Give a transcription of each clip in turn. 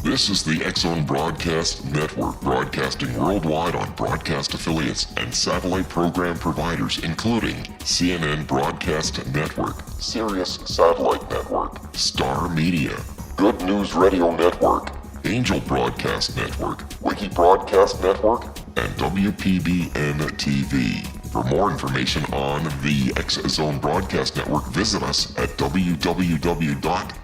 This is the X-Zone Broadcast Network, broadcasting worldwide on broadcast affiliates and satellite program providers, including CNN Broadcast Network, Sirius Satellite Network, Star Media, Good News Radio Network, Angel Broadcast Network, Wiki Broadcast Network, and WPBN TV. For more information on the X-Zone Broadcast Network, visit us at www.xzbn.net.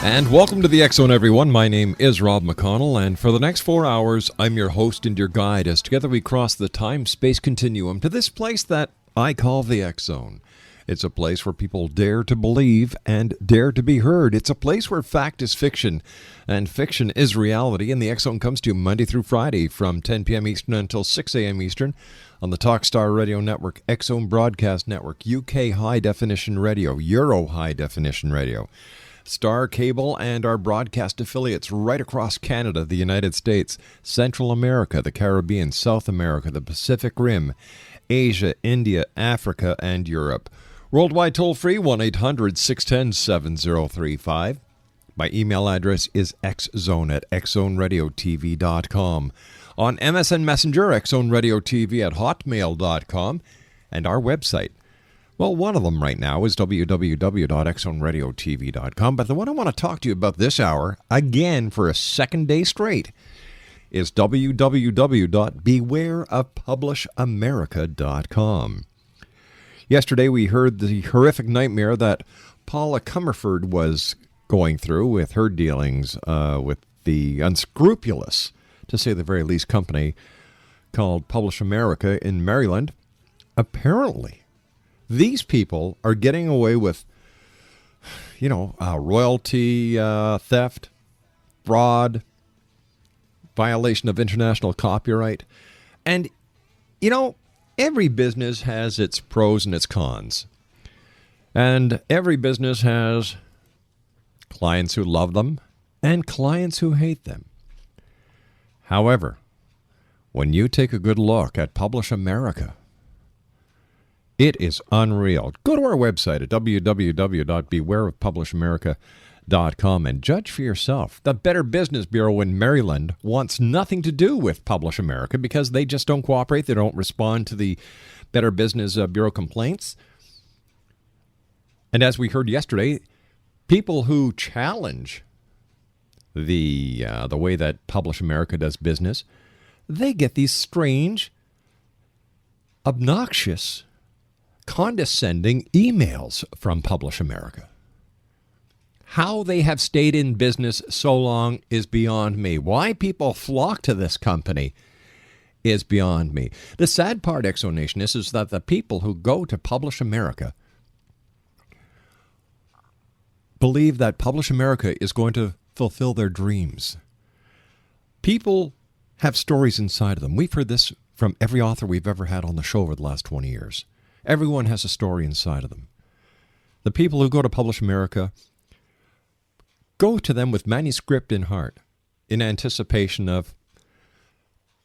And welcome to the X-Zone, everyone. My name is Rob McConnell, and for the next 4 hours, I'm your host and your guide as together we cross the time-space continuum to this place that I call the X-Zone. It's a place where people dare to believe and dare to be heard. It's a place where fact is fiction and fiction is reality. And the X-Zone comes to you Monday through Friday from 10 p.m. Eastern until 6 a.m. Eastern on the Talkstar Radio Network, X-Zone Broadcast Network, UK High Definition Radio, Euro High Definition Radio, Star Cable, and our broadcast affiliates right across Canada, the United States, Central America, the Caribbean, South America, the Pacific Rim, Asia, India, Africa, and Europe. Worldwide toll-free, 1-800-610-7035. My email address is xzone@xzoneradiotv.com. On MSN Messenger, xzoneradiotv@hotmail.com. And our website, well, one of them right now is www.xzoneradiotv.com. But the one I want to talk to you about this hour, again for a second day straight, is www.bewareofpublishamerica.com. Yesterday, we heard the horrific nightmare that Paula Comerford was going through with her dealings with the unscrupulous, to say the very least, company called Publish America in Maryland. Apparently, these people are getting away with, royalty theft, fraud, violation of international copyright. And, every business has its pros and its cons. And every business has clients who love them and clients who hate them. However, when you take a good look at Publish America, it is unreal. Go to our website at www.bewareofpublishamerica.com and judge for yourself. The Better Business Bureau in Maryland wants nothing to do with Publish America because they just don't cooperate. They don't respond to the Better Business Bureau complaints. And as we heard yesterday, people who challenge the way that Publish America does business, they get these strange, obnoxious, condescending emails from Publish America. How they have stayed in business so long is beyond me. Why people flock to this company is beyond me. The sad part, Exonation, is that the people who go to Publish America believe that Publish America is going to fulfill their dreams. People have stories inside of them. We've heard this from every author we've ever had on the show over the last 20 years. Everyone has a story inside of them. The people who go to Publish America go to them with manuscript in heart, in anticipation of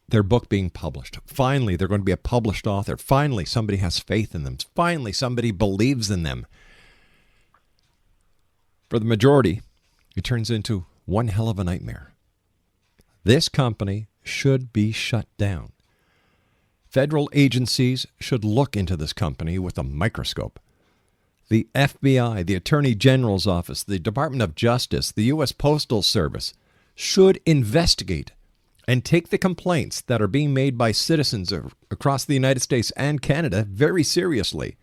their book being published. Finally, they're going to be a published author. Finally, somebody has faith in them. Finally, somebody believes in them. For the majority, it turns into one hell of a nightmare. This company should be shut down. Federal agencies should look into this company with a microscope. The FBI, the Attorney General's Office, the Department of Justice, the U.S. Postal Service should investigate and take the complaints that are being made by citizens across the United States and Canada very seriously.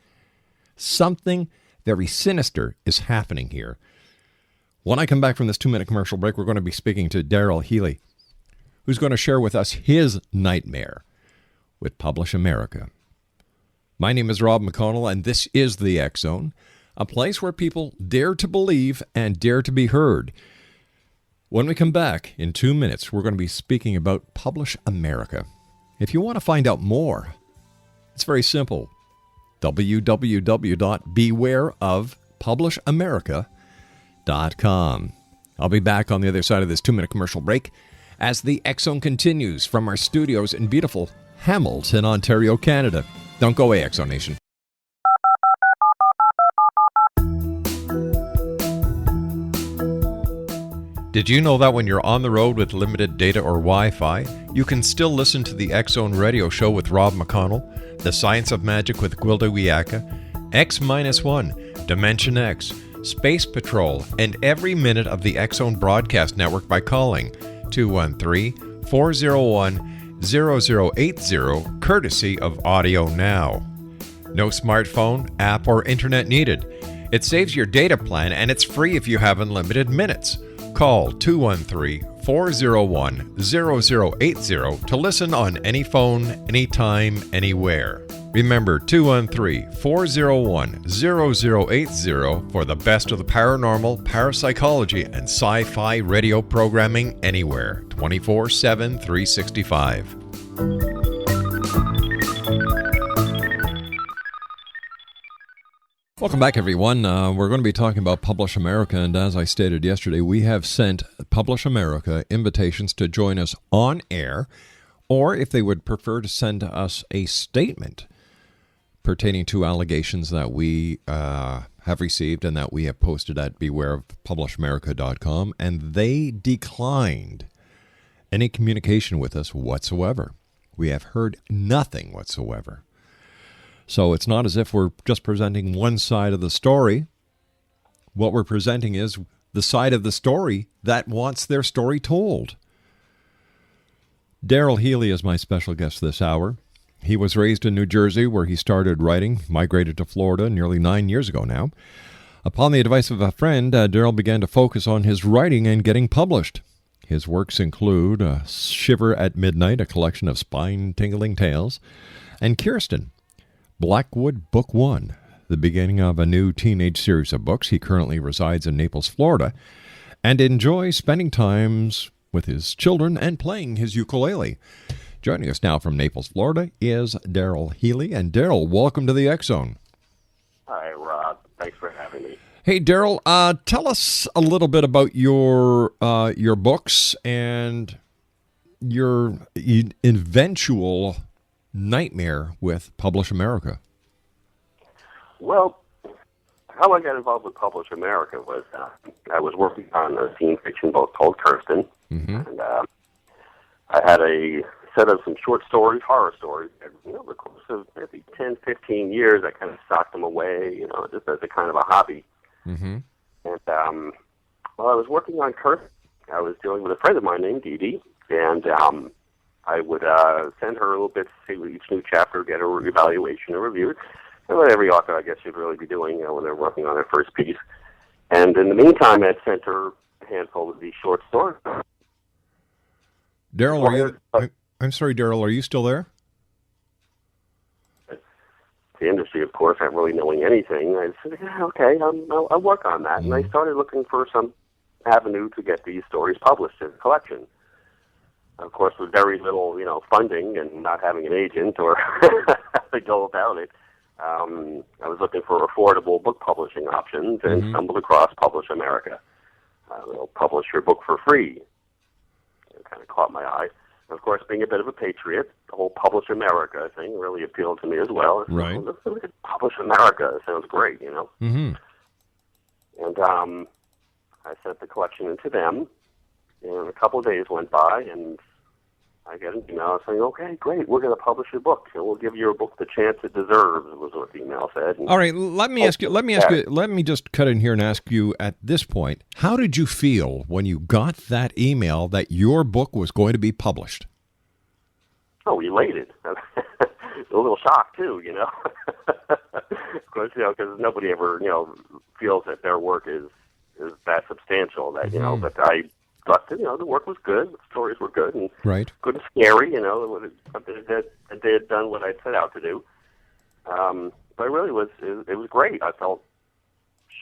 Something very sinister is happening here. When I come back from this 2-minute commercial break, we're going to be speaking to Daryl Healey, who's going to share with us his nightmare with Publish America. My name is Rob McConnell, and this is the X-Zone, a place where people dare to believe and dare to be heard. When we come back in 2 minutes, we're going to be speaking about Publish America. If you want to find out more, it's very simple. www.bewareofpublishamerica.com. I'll be back on the other side of this 2-minute commercial break as the X-Zone continues from our studios in beautiful Hamilton, Ontario, Canada. Don't go away, Exo Nation. Did you know that when you're on the road with limited data or Wi-Fi, you can still listen to the X-Zone Radio Show with Rob McConnell, The Science of Magic with Gwilda Wiyaka, X-1, Dimension X, Space Patrol, and every minute of the X-Zone Broadcast Network by calling 213-401-0080, courtesy of Audio Now. No smartphone, app, or internet needed. It saves your data plan, and it's free if you have unlimited minutes. Call 213-401-0080 to listen on any phone, anytime, anywhere. Remember 213-401-0080 for the best of the paranormal, parapsychology, and sci-fi radio programming anywhere, 24/7, 365. Welcome back, everyone. We're going to be talking about Publish America, and as I stated yesterday, we have sent Publish America invitations to join us on air, or if they would prefer to send us a statement pertaining to allegations that we have received and that we have posted at bewareofpublishamerica.com, and they declined any communication with us whatsoever. We have heard nothing whatsoever. So it's not as if we're just presenting one side of the story. What we're presenting is the side of the story that wants their story told. Daryl Healey is my special guest this hour. He was raised in New Jersey, where he started writing, migrated to Florida nearly 9 years ago now. Upon the advice of a friend, Daryl began to focus on his writing and getting published. His works include Shiver at Midnight, a collection of spine-tingling tales, and Kirsten, Blackwood Book 1, the beginning of a new teenage series of books. He currently resides in Naples, Florida, and enjoys spending times with his children and playing his ukulele. Joining us now from Naples, Florida, is Daryl Healey. And Daryl, welcome to the X-Zone. Hi, Rob. Thanks for having me. Hey, Daryl, tell us a little bit about your books and your eventual nightmare with Publish America. Well, how I got involved with Publish America was I was working on a teen fiction book called Kirsten, and I had a set of some short stories, horror stories. Over the course of maybe 10, 15 years, I kind of socked them away, just as a kind of a hobby. And while I was working on Kirsten, I was dealing with a friend of mine named Dee Dee, and I would send her a little bit to see each new chapter, get her evaluation and review. And what every author, I guess, should really be doing when they're working on their first piece. And in the meantime, I'd sent her a handful of these short stories. Daryl, I'm sorry, Daryl, are you still there? The industry, of course, not really knowing anything. I said, yeah, okay, I'll work on that. And I started looking for some avenue to get these stories published in a collection. Of course, with very little, funding and not having an agent or how to go about it, I was looking for affordable book publishing options and stumbled across Publish America. They'll publish your book for free. It kind of caught my eye. And of course, being a bit of a patriot, the whole Publish America thing really appealed to me as well. Right. Look at Publish America. It sounds great, And I sent the collection into them, and a couple of days went by, and I get an email saying, okay, great, we're going to publish your book, and we'll give your book the chance it deserves, was what the email said. And, all right, let me just cut in here and ask you at this point, how did you feel when you got that email that your book was going to be published? Oh, elated. A little shocked, too, Of course, because nobody ever, feels that their work is that substantial, that, but I thought that, the work was good, the stories were good, and good and scary, they had done what I'd set out to do. But it really was, it was great. I felt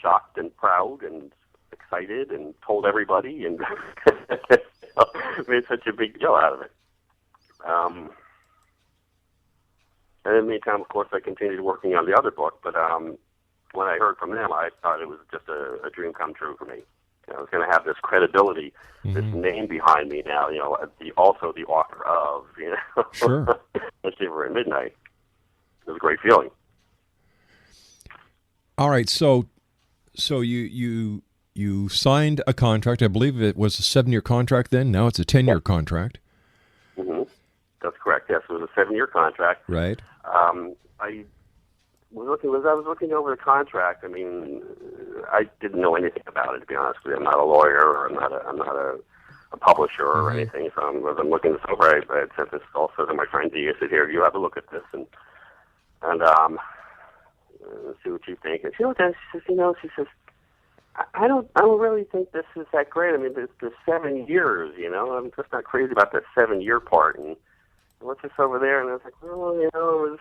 shocked and proud and excited and told everybody and made such a big deal out of it. And in the meantime, of course, I continued working on the other book, but when I heard from them, I thought it was just a dream come true for me. I was going to have this credibility, this name behind me now, also the author of, Sure. Especially for at midnight. It was a great feeling. All right, so you signed a contract. I believe it was a 7-year contract then. Now it's a 10-year contract. Mm-hmm. That's correct. Yes, it was a 7-year contract. Right. I was looking over the contract. I mean, I didn't know anything about it, to be honest with you. I'm not a lawyer, or I'm not a publisher or anything. So as I'm looking this over, I had sent this also to my friend Dee. I said, "Here, you have a look at this and see what you think." And she looked at it. She says, I don't really think this is that great. I mean, there's 7 years. I'm just not crazy about the 7-year part. And what's this over there? And I was like, well, it was.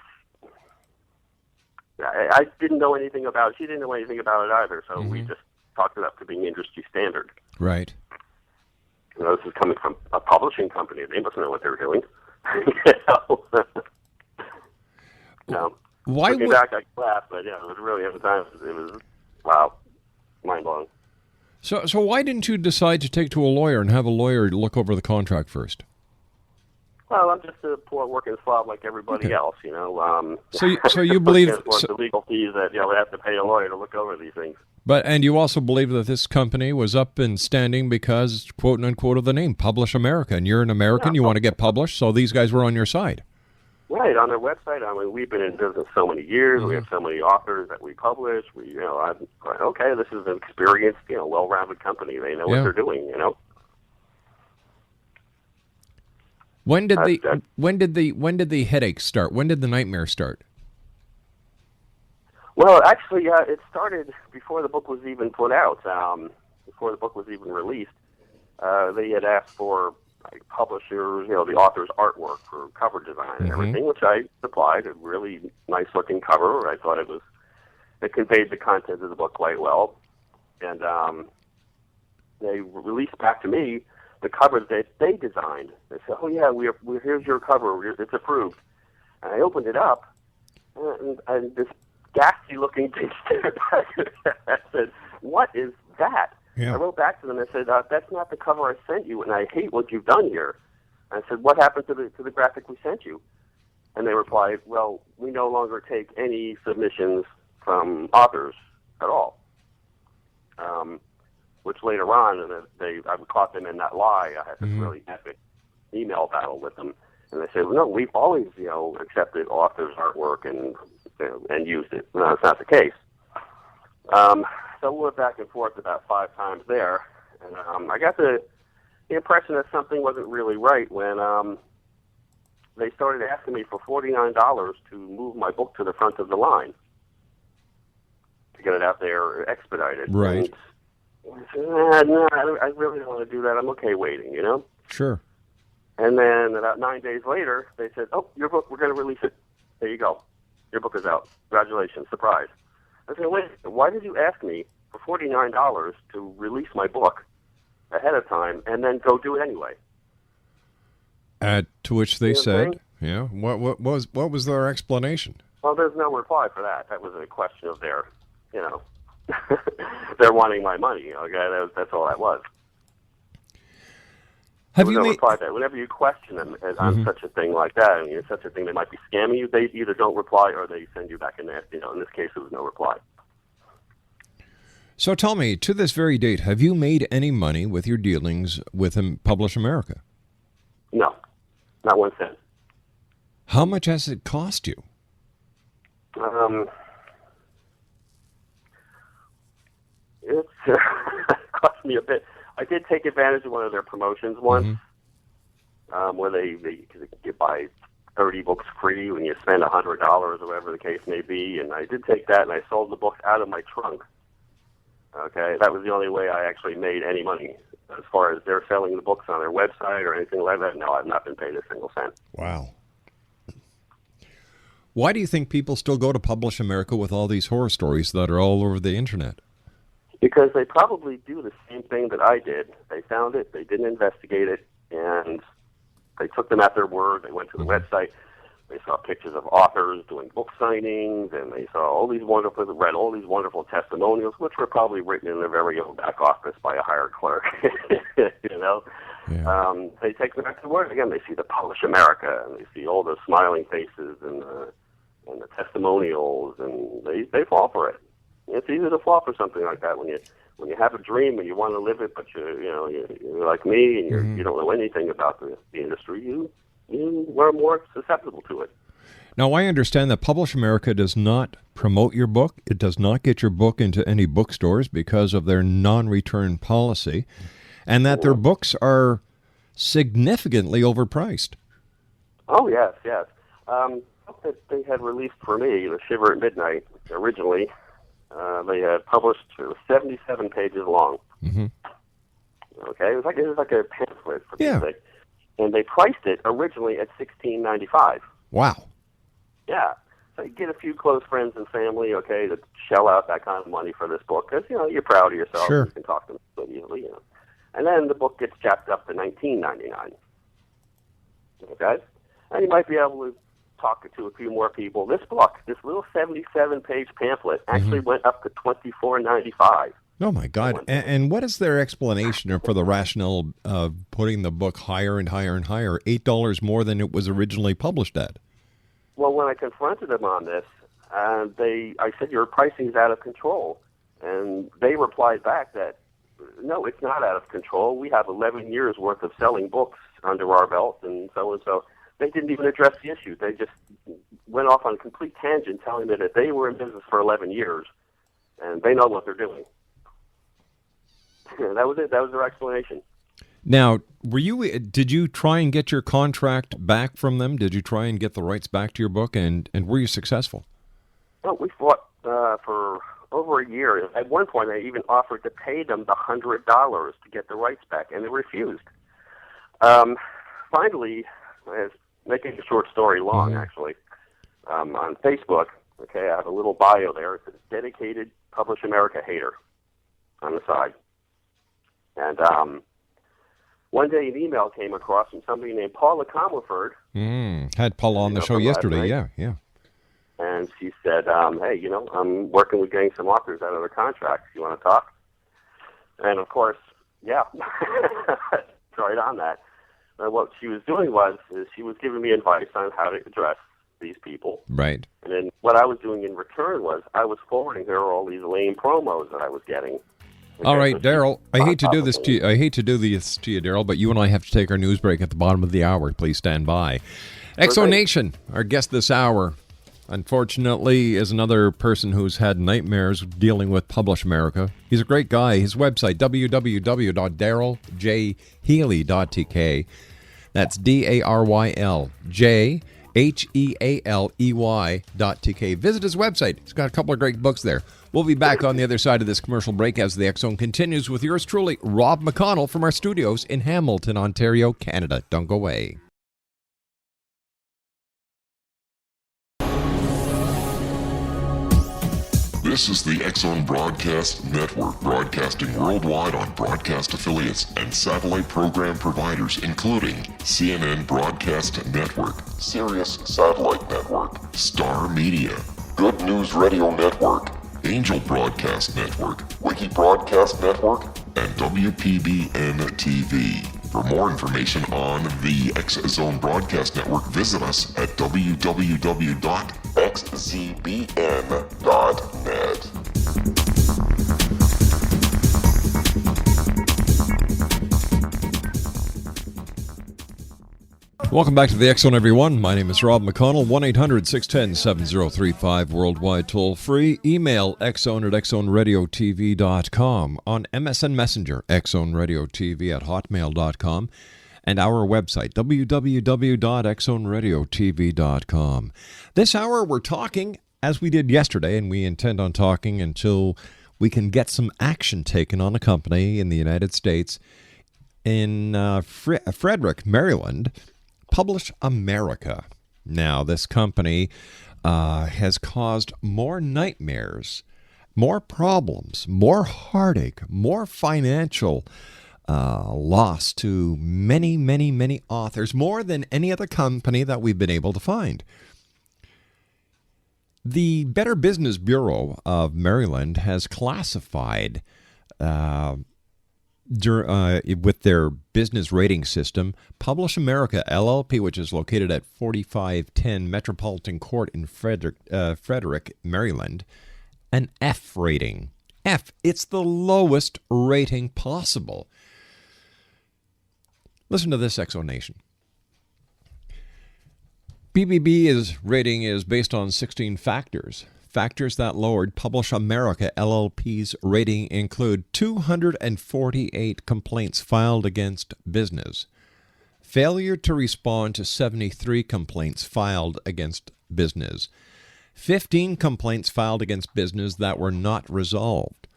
I didn't know anything about it. She didn't know anything about it either. So we just talked it up to being industry standard. Right. This is coming from a publishing company. They must know what they're doing. Why looking would... back, I laugh, but it was really, at the time, it was, wow, mind-blowing. So why didn't you decide to take to a lawyer and have a lawyer look over the contract first? Well, I'm just a poor working slob like everybody else, So you believe the legal fees that we have to pay a lawyer to look over these things. And you also believe that this company was up and standing because, quote unquote, of the name Publish America, and you're an American, you want to get published, so these guys were on your side. Right, on their website. I mean, we've been in business so many years. We have so many authors that we publish. I'm like, okay, this is an experienced, well-rounded company. They know what they're doing, When did the headache start? When did the nightmare start? Well, actually, it started before the book was even put out. Before the book was even released, they had asked for publishers, the author's artwork for cover design and everything, which I supplied. A really nice-looking cover. I thought it conveyed the content of the book quite well, and they released back to me the cover that they designed. They said, "Oh yeah, here's your cover. It's approved." And I opened it up, and this ghastly-looking thing stared back at me. I said, "What is that?" Yeah. I wrote back to them and said, "That's not the cover I sent you, and I hate what you've done here." I said, "What happened to the graphic we sent you?" And they replied, "Well, we no longer take any submissions from authors at all." Which later on, I caught them in that lie. I had this really epic email battle with them, and they said, "Well, no, we've always, accepted authors' artwork and used it." No, that's not the case. So we went back and forth about 5 times there, and I got the impression that something wasn't really right when they started asking me for $49 to move my book to the front of the line to get it out there expedited. Right. And I said, no, I really don't want to do that. I'm okay waiting, Sure. And then about 9 days later, they said, "Oh, your book, we're going to release it. There you go. Your book is out. Congratulations. Surprise." I said, "Wait, why did you ask me for $49 to release my book ahead of time and then go do it anyway?" To which they said, "Yeah, what was their explanation?" Well, there's no reply for that. That was a question of their, they're wanting my money. That's all that was. Have you made reply to that? Whenever you question them on such a thing like that, it's such a thing they might be scamming you. They either don't reply or they send you back in there. In this case, there was no reply. So tell me, to this very date, have you made any money with your dealings with Publish America? No, not 1 cent. How much has it cost you? It's cost me a bit. I did take advantage of one of their promotions once, where they buy 30 books free when you spend $100 or whatever the case may be, and I did take that and I sold the books out of my trunk. Okay, that was the only way I actually made any money. As far as they're selling the books on their website or anything like that, no, I've not been paid a single cent. Wow. Why do you think people still go to Publish America with all these horror stories that are all over the internet? Because they probably do the same thing that I did. They found it, they didn't investigate it, and they took them at their word. They went to the website. They saw pictures of authors doing book signings, and they saw read all these wonderful testimonials, which were probably written in their very own back office by a hired clerk. You know, they take them back to work again. They see the Publish America, and they see all the smiling faces and the testimonials, and they fall for it. It's easy to fall for something like that when you have a dream and you want to live it, but you're like me and you don't know anything about the industry. You were more susceptible to it. Now, I understand that Publish America does not promote your book. It does not get your book into any bookstores because of their non-return policy, and that their books are significantly overpriced. Oh, yes. The book that they had released for me, The Shiver at Midnight, originally, they had published, it was 77 pages long. Mm-hmm. Okay, it was like a pamphlet for music. And they priced it originally at $16.95. Wow. Yeah. So you get a few close friends and family, okay, that shell out that kind of money for this book because, you're proud of yourself. Sure. You can talk to them so easily, And then the book gets jacked up to $19.99. Okay? And you might be able to talk to a few more people. This book, this little 77-page pamphlet, actually went up to $24.95. Oh, my God. And what is their explanation for the rationale of putting the book higher and higher and higher, $8 more than it was originally published at? Well, when I confronted them on this, I said, your pricing is out of control. And they replied back that, no, it's not out of control. We have 11 years' worth of selling books under our belt, and so and so. They didn't even address the issue. They just went off on a complete tangent telling me that they were in business for 11 years, and they know what they're doing. And that was it. That was their explanation. Now, did you try and get your contract back from them? Did you try and get the rights back to your book, and were you successful? Well, we fought for over a year. At one point, I even offered to pay them the $100 to get the rights back, and they refused. Finally, making a short story long, actually, on Facebook, okay, I have a little bio there. It says, dedicated Publish America hater on the side. And one day an email came across from somebody named Paula Comliford. Had Paula on the show yesterday, yeah. And she said, hey, I'm working with getting some authors out of their contracts. You want to talk? And, of course, yeah, right on that. What she was doing is she was giving me advice on how to address these people. Right. And then what I was doing in return was I was forwarding her all these lame promos that I was getting. All right, Daryl, I hate to do this to you, Daryl, but you and I have to take our news break at the bottom of the hour. Please stand by. Exo Nation, our guest this hour, unfortunately, is another person who's had nightmares dealing with Publish America. He's a great guy. His website, www.daryljhealey.tk. That's DARYLJHEALEY.tk. Visit his website. He's got a couple of great books there. We'll be back on the other side of this commercial break as the X Zone continues with yours truly, Rob McConnell, from our studios in Hamilton, Ontario, Canada. Don't go away. This is the X Zone Broadcast Network, broadcasting worldwide on broadcast affiliates and satellite program providers, including CNN Broadcast Network, Sirius Satellite Network, Star Media, Good News Radio Network, Angel Broadcast Network, Wiki Broadcast Network, and WPBN TV. For more information on the X Zone Broadcast Network, visit us at www.xzbn.net. Welcome back to the X Zone, everyone. My name is Rob McConnell. 1-800-610-7035, worldwide toll-free. Email xzone@xzoneradiotv.com. On MSN Messenger, xzoneradiotv@hotmail.com. And our website, www.xzoneradiotv.com. This hour, we're talking, as we did yesterday, and we intend on talking until we can get some action taken on a company in the United States in Frederick, Maryland, Publish America. Now, this company has caused more nightmares, more problems, more heartache, more financial loss to many, many, many authors, more than any other company that we've been able to find. The Better Business Bureau of Maryland has classified, with their business rating system, PublishAmerica LLP, which is located at 4510 Metropolitan Court in Frederick, Maryland, an F rating. F, it's the lowest rating possible. Listen to this, Exonation. BBB's rating is based on 16 factors. Factors that lowered PublishAmerica LLP's rating include 248 complaints filed against business, failure to respond to 73 complaints filed against business, 15 complaints filed against business that were not resolved,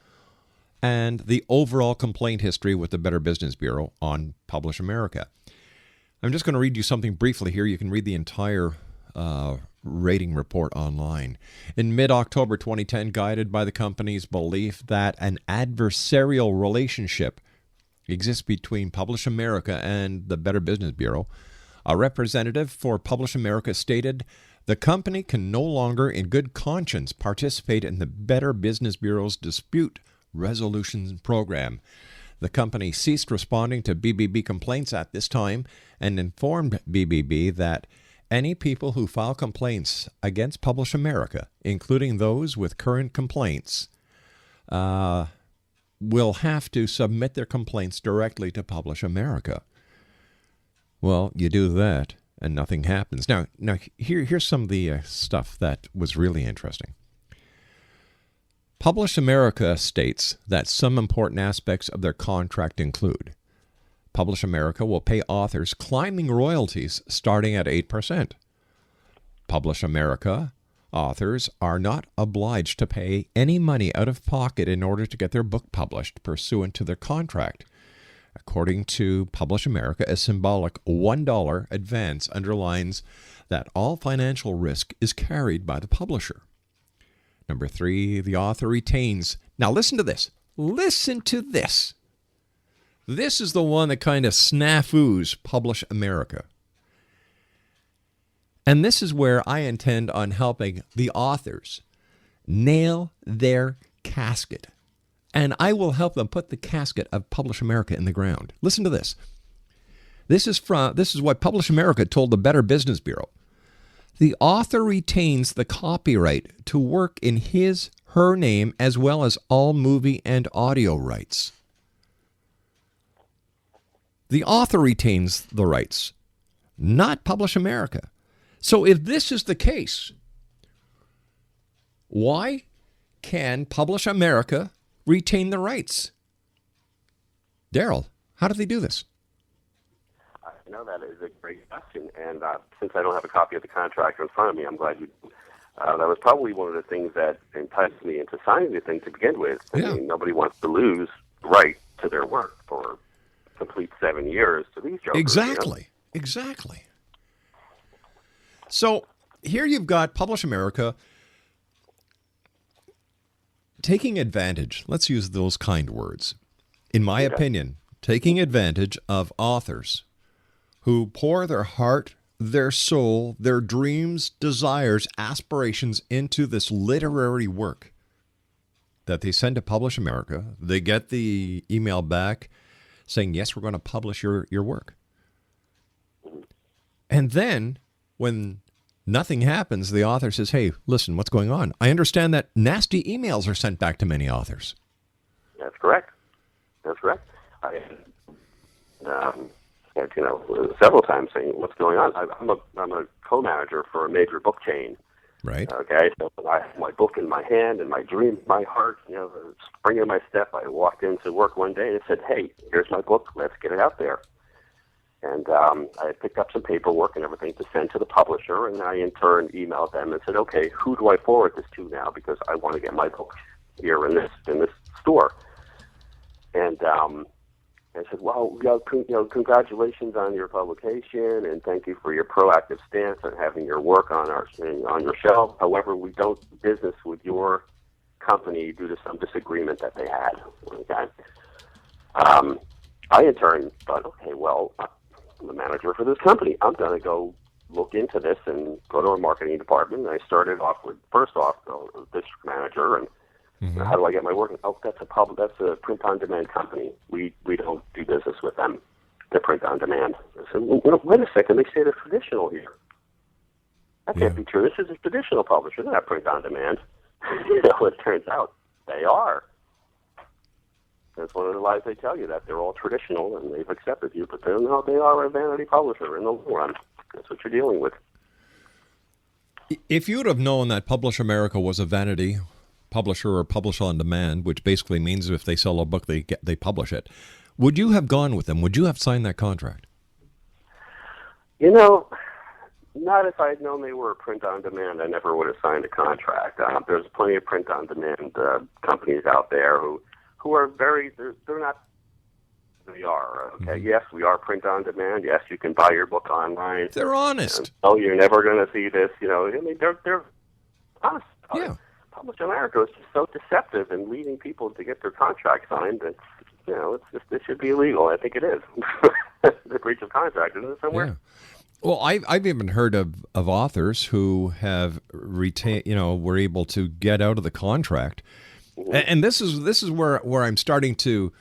and the overall complaint history with the Better Business Bureau on PublishAmerica. I'm just going to read you something briefly here. You can read the entire rating report online. In mid-October 2010, guided by the company's belief that an adversarial relationship exists between PublishAmerica and the Better Business Bureau, a representative for PublishAmerica stated the company can no longer in good conscience participate in the Better Business Bureau's dispute resolution program. The company ceased responding to BBB complaints at this time and informed BBB that any people who file complaints against PublishAmerica, including those with current complaints, will have to submit their complaints directly to PublishAmerica. Well, you do that, and nothing happens. Now here's some of the stuff that was really interesting. PublishAmerica states that some important aspects of their contract include PublishAmerica will pay authors climbing royalties starting at 8%. PublishAmerica authors are not obliged to pay any money out of pocket in order to get their book published pursuant to their contract. According to PublishAmerica, a symbolic $1 advance underlines that all financial risk is carried by the publisher. Number 3, the author retains. Now listen to this. Listen to this. This is the one that kind of snafus PublishAmerica. And this is where I intend on helping the authors nail their casket. And I will help them put the casket of PublishAmerica in the ground. Listen to this. This is what PublishAmerica told the Better Business Bureau. The author retains the copyright to work in her name, as well as all movie and audio rights. The author retains the rights, not PublishAmerica. So if this is the case, why can PublishAmerica retain the rights? Daryl, how do they do this? I know that is a great question, and since I don't have a copy of the contract in front of me, I'm glad you do. That was probably one of the things that enticed me into signing the thing to begin with. I mean, nobody wants to lose the right to their work for complete 7 years to these jokers. Exactly. Exactly. So here you've got PublishAmerica taking advantage, let's use those kind words, in my opinion, taking advantage of authors who pour their heart, their soul, their dreams, desires, aspirations into this literary work that they send to PublishAmerica. They get the email back saying, yes, we're going to publish your work. And then when nothing happens, the author says, hey, listen, what's going on? I understand that nasty emails are sent back to many authors. That's correct. That's correct. I several times saying, what's going on? I'm a co-manager for a major book chain. Right. Okay, so I have my book in my hand and my dream in my heart, the spring in my step. I walked into work one day and it said, hey, here's my book. Let's get it out there. And I picked up some paperwork and everything to send to the publisher, and I in turn emailed them and said, okay, who do I forward this to now? Because I want to get my book here in this store. And I said, well, congratulations on your publication, and thank you for your proactive stance on having your work on your shelf. However, we don't do business with your company due to some disagreement that they had. Okay. I in turn thought, okay, well, I'm the manager for this company. I'm going to go look into this and go to our marketing department. And I started off with, first off, the district manager, and how do I get my work? Oh, that's a print-on-demand company. We don't do business with them. They're print-on-demand. I said, well, wait a second. They say they're traditional here. That can't be true. This is a traditional publisher. They're not print-on-demand. It turns out they are. That's one of the lies they tell you, that they're all traditional and they've accepted you, but they are a vanity publisher in the long run. That's what you're dealing with. If you would have known that PublishAmerica was a vanity publisher or publish on demand, which basically means if they sell a book, they publish it, would you have gone with them? Would you have signed that contract? Not if I had known they were print-on-demand. I never would have signed a contract. There's plenty of print-on-demand companies out there who are they're not. We are, okay? Mm-hmm. Yes, we are print-on-demand. Yes, you can buy your book online. They're honest. You're never going to see this. They're honest. Yeah. PublishAmerica is just so deceptive in leading people to get their contract signed that, it should be illegal. I think it is. The breach of contract, isn't it, somewhere? Yeah. Well, I've even heard of authors who have were able to get out of the contract, and this is where I'm starting to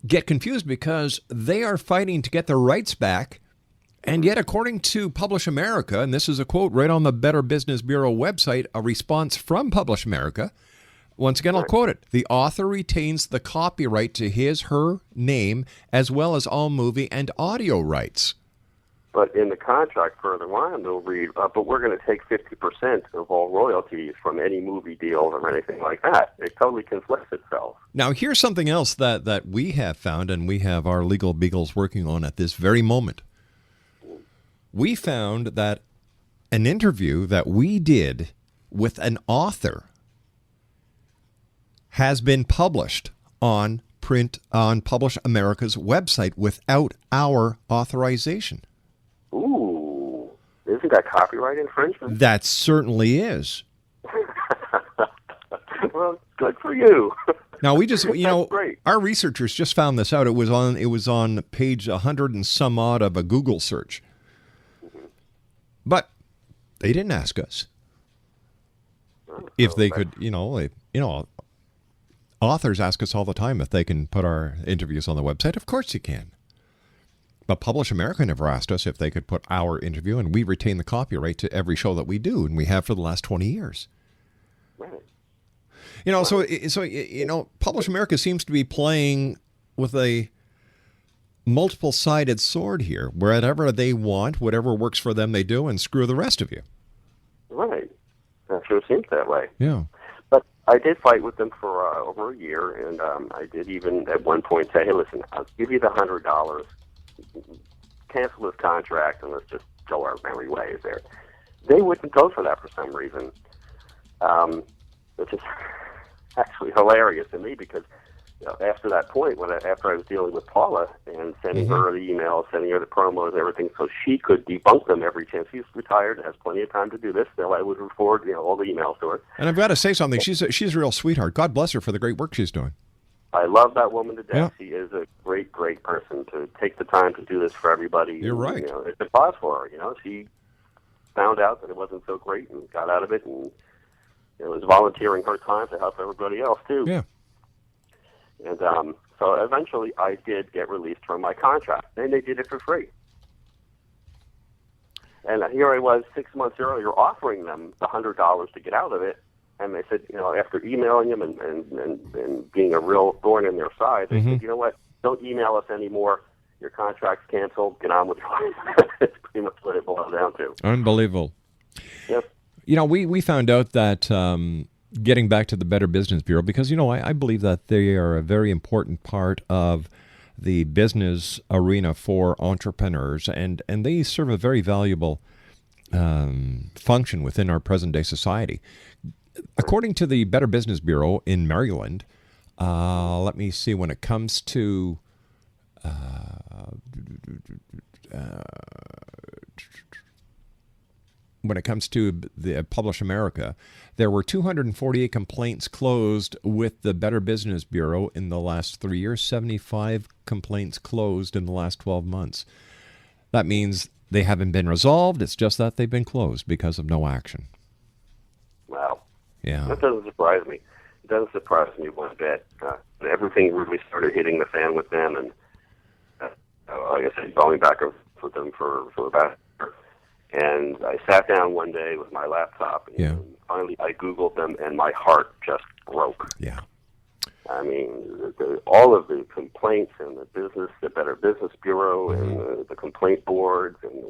get confused, because they are fighting to get their rights back, and yet according to PublishAmerica, and this is a quote right on the Better Business Bureau website, a response from PublishAmerica. Once again, I'll quote it. The author retains the copyright to her name, as well as all movie and audio rights. But in the contract further on, they'll read, but we're going to take 50% of all royalties from any movie deals or anything like that. It totally conflicts itself. Now, here's something else that we have found, and we have our legal beagles working on at this very moment. We found that an interview that we did with an author has been published on print on PublishAmerica's website without our authorization. Ooh, isn't that copyright infringement? That certainly is. Well, good for you. Now we just, great. Our researchers just found this out. It was on page 100 and some odd of a Google search, but they didn't ask us if they could. Authors ask us all the time if they can put our interviews on the website. Of course you can. But PublishAmerica never asked us if they could put our interview, and we retain the copyright to every show that we do, and we have for the last 20 years. Right. So PublishAmerica seems to be playing with a multiple-sided sword here. Wherever they want, whatever works for them, they do, and screw the rest of you. Right. That sure seems that way. Yeah. I did fight with them for over a year, and I did even at one point say, hey, listen, I'll give you the $100, cancel this contract, and let's just go our merry ways there. They wouldn't go for that for some reason, which is actually hilarious to me, because after that point, after I was dealing with Paula and sending her the emails, sending her the promos, everything, so she could debunk them every chance. She's retired, has plenty of time to do this. So I would forward all the emails to her. And I've got to say something. She's a real sweetheart. God bless her for the great work she's doing. I love that woman to death. Yeah. She is a great, great person to take the time to do this for everybody. You're right. It's a cause for her. She found out that it wasn't so great and got out of it, and was volunteering her time to help everybody else too. Yeah. And so eventually I did get released from my contract, and they did it for free. And here I was 6 months earlier offering them the $100 to get out of it, and they said, after emailing them and being a real thorn in their side, they said, you know what, don't email us anymore. Your contract's canceled. Get on with your life. That's pretty much what it boils down to. Unbelievable. Yep. We found out that getting back to the Better Business Bureau, because, I believe that they are a very important part of the business arena for entrepreneurs, and they serve a very valuable function within our present-day society. According to the Better Business Bureau in Maryland, let me see, when it comes to when it comes to the Publish America, there were 248 complaints closed with the Better Business Bureau in the last 3 years, 75 complaints closed in the last 12 months. That means they haven't been resolved. It's just that they've been closed because of no action. Wow. Yeah. That doesn't surprise me. It doesn't surprise me one bit. Everything really started hitting the fan with them, and like I said, going back with them for about a year. And I sat down one day with my laptop, and finally I Googled them, and my heart just broke. Yeah. I mean, all of the complaints and the Better Business Bureau, and the complaint boards, and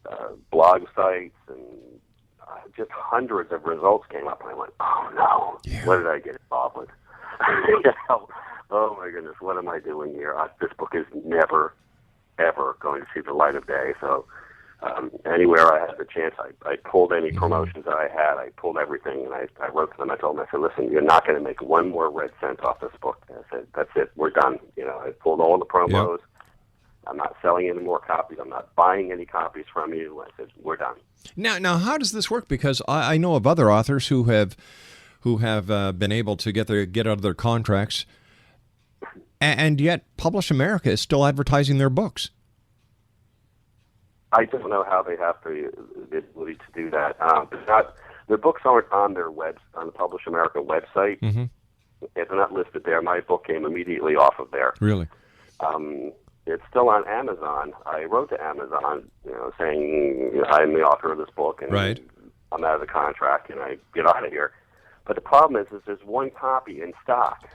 the blog sites, and just hundreds of results came up, and I went, "Oh no, what did I get involved with?" Oh my goodness, what am I doing here? This book is never, ever going to see the light of day. So anywhere I had the chance, I pulled any promotions that I had. I pulled everything, and I wrote to them. I told them, I said, listen, you're not going to make one more red cent off this book. I said, that's it. We're done. I pulled all the promos. Yep. I'm not selling any more copies. I'm not buying any copies from you. I said, we're done. Now, how does this work? Because I know of other authors who have been able to get out of their contracts, and yet Publish America is still advertising their books. I don't know how they have the ability to do that. Their books aren't on their on the Publish America website. Mm-hmm. If they're not listed there, my book came immediately off of there. Really? It's still on Amazon. I wrote to Amazon, saying I'm the author of this book, and I'm out of the contract, and I get out of here. But the problem is there's one copy in stock.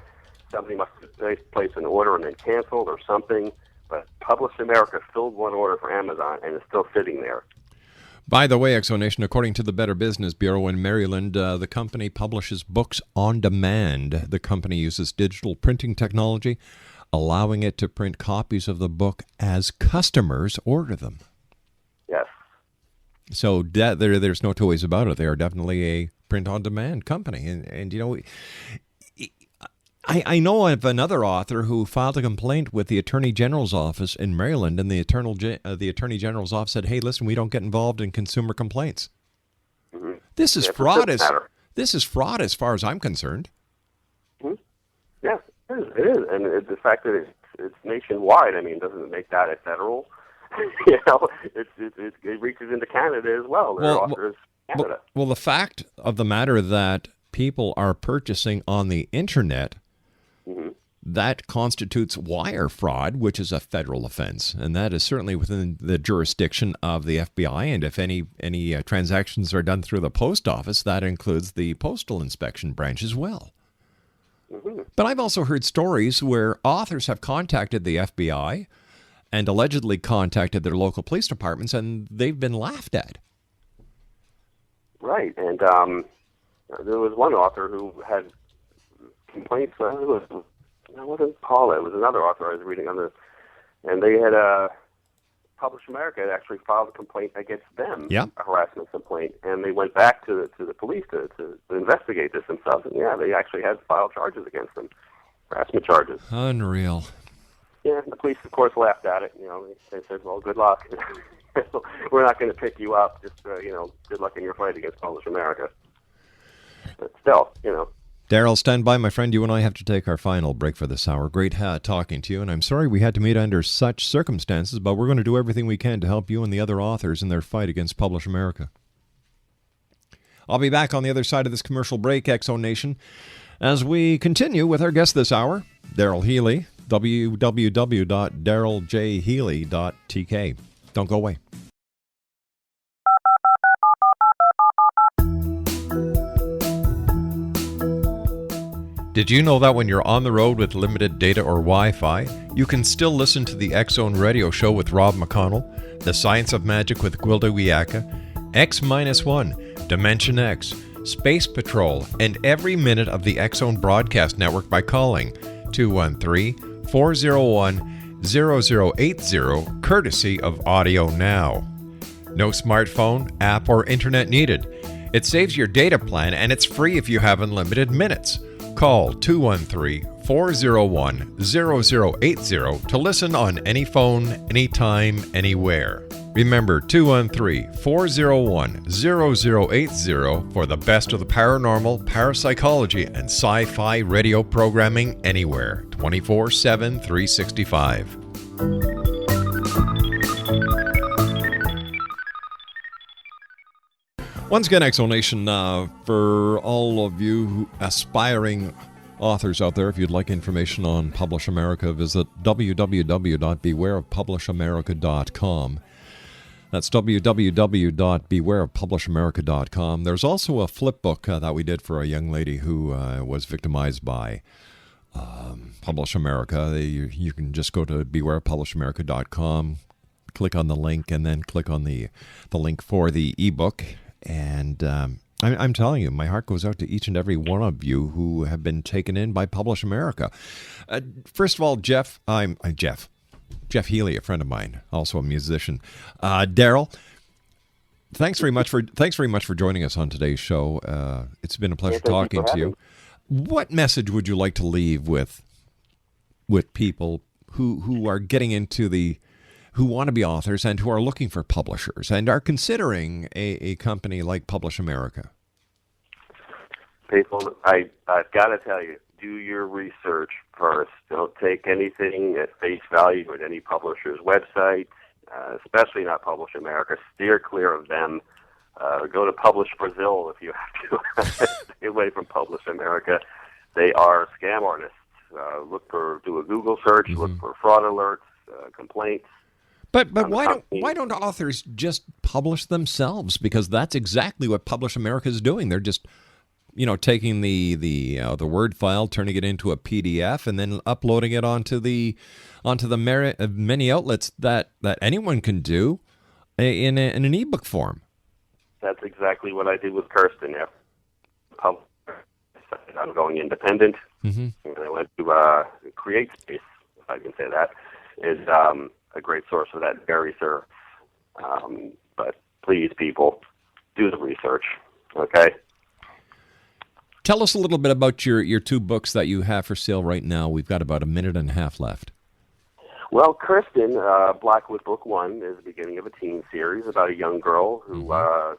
Somebody must have placed an order and then canceled or something. But Publish America filled one order for Amazon, and it's still sitting there. By the way, Exonation, according to the Better Business Bureau in Maryland, the company publishes books on demand. The company uses digital printing technology, allowing it to print copies of the book as customers order them. Yes. So there's no two ways about it. They are definitely a print-on-demand company. And I know of another author who filed a complaint with the Attorney General's office in Maryland, and the Attorney General's office said, hey, listen, we don't get involved in consumer complaints. Mm-hmm. This is fraud. This is fraud as far as I'm concerned. Mm-hmm. Yes, it is. And the fact that it's nationwide, I mean, doesn't it make that a federal? It reaches into Canada as well. There are authors in Canada. Well, the fact of the matter that people are purchasing on the Internet, that constitutes wire fraud, which is a federal offense, and that is certainly within the jurisdiction of the FBI. And if any transactions are done through the post office, that includes the postal inspection branch as well. Mm-hmm. But I've also heard stories where authors have contacted the FBI and allegedly contacted their local police departments, and they've been laughed at. Right, and there was one author who had complaints. It wasn't Paula. It was another author I was reading and they had Publish America had actually filed a complaint against them, a harassment complaint, and they went back to the police to investigate this themselves. And they actually had filed charges against them, harassment charges. Unreal. Yeah, the police, of course, laughed at it. They said, "Well, good luck. We're not going to pick you up. Just good luck in your fight against Publish America." But still, Daryl, stand by, my friend. You and I have to take our final break for this hour. Great talking to you, and I'm sorry we had to meet under such circumstances, but we're going to do everything we can to help you and the other authors in their fight against Publish America. I'll be back on the other side of this commercial break, Exonation, as we continue with our guest this hour, Daryl Healey, www.daryljhealey.tk. Don't go away. Did you know that when you're on the road with limited data or Wi-Fi, you can still listen to the X-Zone Radio Show with Rob McConnell, The Science of Magic with Gwilda Wiyaka, X-1, Dimension X, Space Patrol, and every minute of the X-Zone Broadcast Network by calling 213-401-0080, courtesy of Audio Now. No smartphone, app, or internet needed. It saves your data plan, and it's free if you have unlimited minutes. Call 213-401-0080 to listen on any phone, anytime, anywhere. Remember, 213-401-0080 for the best of the paranormal, parapsychology, and sci-fi radio programming anywhere, 24/7, 365. Once again, Exonation, for all of you aspiring authors out there, if you'd like information on Publish America, visit www.bewareofpublishamerica.com. That's www.bewareofpublishamerica.com. There's also a flip book that we did for a young lady who was victimized by Publish America. You can just go to bewareofpublishamerica.com, click on the link, and then click on the link for the ebook. And I'm telling you, my heart goes out to each and every one of you who have been taken in by Publish America. First of all, Jeff Healey, a friend of mine, also a musician. Daryl, thanks very much for joining us on today's show. It's been a pleasure talking to you. What message would you like to leave with people who are getting into who want to be authors and who are looking for publishers and are considering a company like Publish America? People, I've got to tell you, do your research first. Don't take anything at face value at any publisher's website, especially not Publish America. Steer clear of them. Go to Publish Brazil if you have to. Stay away from Publish America. They are scam artists. Do a Google search. Mm-hmm. Look for fraud alerts, complaints. But why don't authors just publish themselves? Because that's exactly what Publish America is doing. They're just taking the Word file, turning it into a PDF, and then uploading it onto the many outlets that anyone can do in an ebook form. That's exactly what I did with Kirsten. I'm going independent, mm-hmm. and I went to CreateSpace, if I can say that, is a great source of that very service. But please, people, do the research, okay? Tell us a little bit about your two books that you have for sale right now. We've got about a minute and a half left. Well, Kirsten, Blackwood Book 1 is the beginning of a teen series about a young girl who,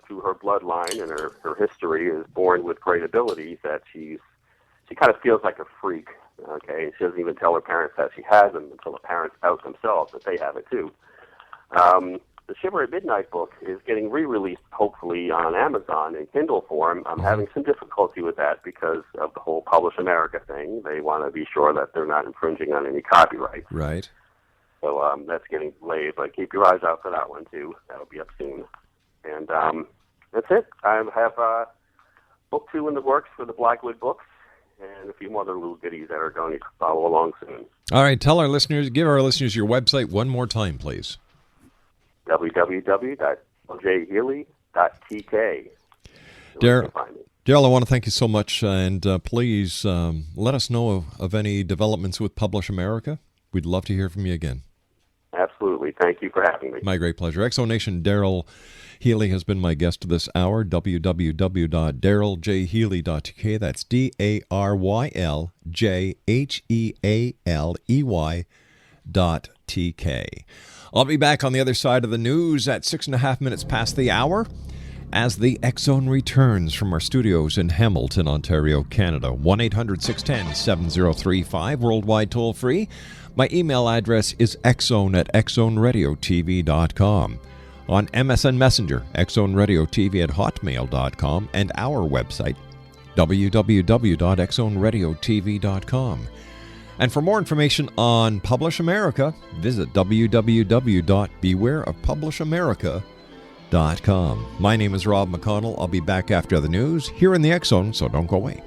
through her bloodline and her history, is born with great abilities that she kind of feels like a freak, okay? And she doesn't even tell her parents that she has them until the parents out themselves that they have it too. The Shiver at Midnight book is getting re-released, hopefully, on Amazon in Kindle form. I'm having some difficulty with that because of the whole Publish America thing. They want to be sure that they're not infringing on any copyrights. Right. So that's getting delayed, but keep your eyes out for that one, too. That'll be up soon. And that's it. I have book 2 in the works for the Blackwood books and a few more other little goodies that are going to follow along soon. All right. Give our listeners your website one more time, please. www.ljhealey.tk. Daryl, I want to thank you so much, and please let us know of any developments with Publish America. We'd love to hear from you again. Absolutely. Thank you for having me. My great pleasure. Exonation Daryl Healey has been my guest this hour. www.daryljhealey.tk. That's DARYLJHEALEY.tk. I'll be back on the other side of the news at 6.5 minutes past the hour as the X Zone returns from our studios in Hamilton, Ontario, Canada. 1-800-610-7035, worldwide toll free. My email address is xzone@xzoneradiotv.com. On MSN Messenger, xzoneradiotv@hotmail.com, and our website, www.xzoneradiotv.com. And for more information on Publish America, visit www.bewareofpublishamerica.com. My name is Rob McConnell. I'll be back after the news here in the X Zone, so don't go away.